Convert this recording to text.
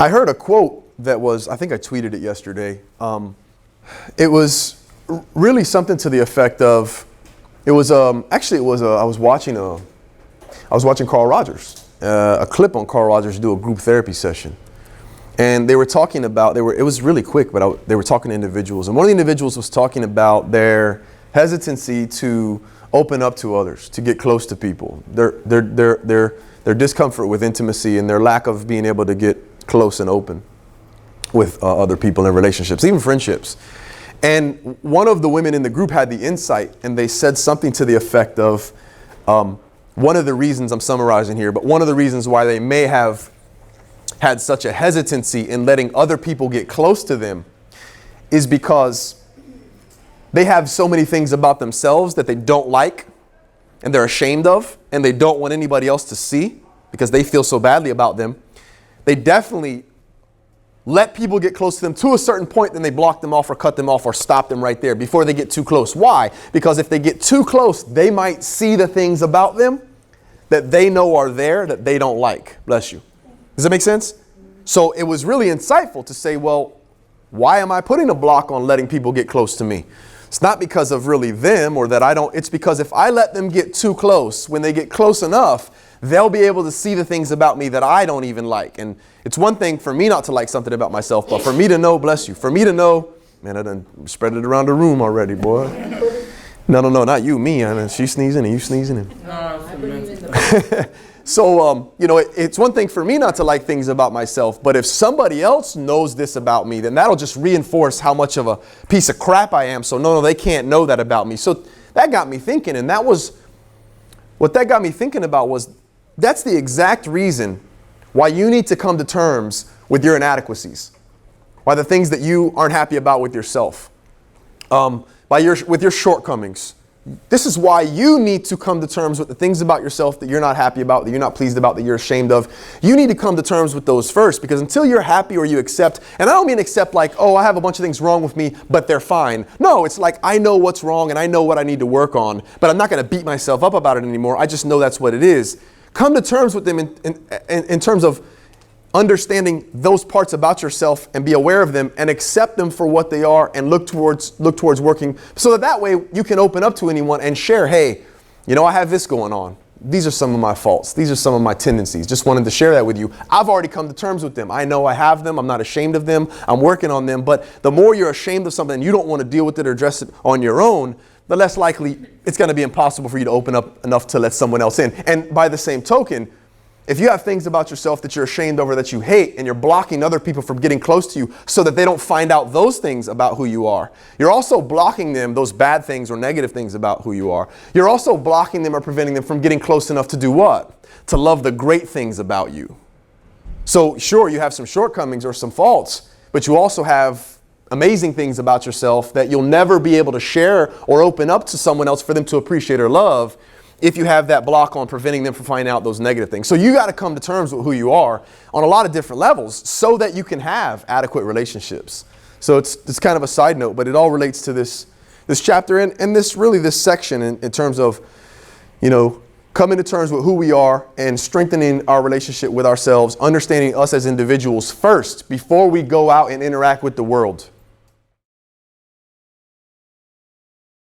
I heard a quote that was, I think I tweeted it yesterday. It was really something to the effect of, I was watching Carl Rogers, a clip on Carl Rogers do a group therapy session. And they were talking about, it was really quick, but they were talking to individuals. And one of the individuals was talking about their hesitancy to open up to others, to get close to people, their discomfort with intimacy and their lack of being able to get close and open with other people in relationships, even friendships. And one of the women in the group had the insight, and they said something to the effect of, one of the reasons, I'm summarizing here, but one of the reasons why they may have had such a hesitancy in letting other people get close to them is because they have so many things about themselves that they don't like and they're ashamed of, and they don't want anybody else to see because they feel so badly about them. They definitely let people get close to them to a certain point, then they block them off or cut them off or stop them right there before they get too close. Why? Because if they get too close, they might see the things about them that they know are there that they don't like. Bless you. Does that make sense? So it was really insightful to say, well, why am I putting a block on letting people get close to me? It's not because of really them or that I don't. It's because if I let them get too close, when they get close enough, they'll be able to see the things about me that I don't even like. And it's one thing for me not to like something about myself, but for me to know, bless you, for me to know, man, I done spread it around the room already, boy. No, not you, me. I mean, she's sneezing and you sneezing. So, it's one thing for me not to like things about myself, but if somebody else knows this about me, then that'll just reinforce how much of a piece of crap I am. So no, they can't know that about me. So that got me thinking, and what that got me thinking about was that's the exact reason why you need to come to terms with your inadequacies, why the things that you aren't happy about with yourself, with your shortcomings. This is why you need to come to terms with the things about yourself that you're not happy about, that you're not pleased about, that you're ashamed of. You need to come to terms with those first, because until you're happy or you accept, and I don't mean accept like, oh, I have a bunch of things wrong with me, but they're fine. No, it's like I know what's wrong and I know what I need to work on, but I'm not going to beat myself up about it anymore. I just know that's what it is. Come to terms with them in terms of understanding those parts about yourself and be aware of them and accept them for what they are and look towards working so that way you can open up to anyone and share, hey, I have this going on. These are some of my faults. These are some of my tendencies. Just wanted to share that with you. I've already come to terms with them. I know I have them. I'm not ashamed of them. I'm working on them. But the more you're ashamed of something and you don't want to deal with it or address it on your own, the less likely it's going to be impossible for you to open up enough to let someone else in. And by the same token, if you have things about yourself that you're ashamed over, that you hate, and you're blocking other people from getting close to you so that they don't find out those things about who you are, you're also blocking them, those bad things or negative things about who you are. You're also blocking them or preventing them from getting close enough to do what? To love the great things about you. So sure, you have some shortcomings or some faults, but you also have amazing things about yourself that you'll never be able to share or open up to someone else for them to appreciate or love if you have that block on preventing them from finding out those negative things. So you got to come to terms with who you are on a lot of different levels so that you can have adequate relationships. So it's kind of a side note, but it all relates to this chapter and this section in terms of, coming to terms with who we are and strengthening our relationship with ourselves, understanding us as individuals first before we go out and interact with the world.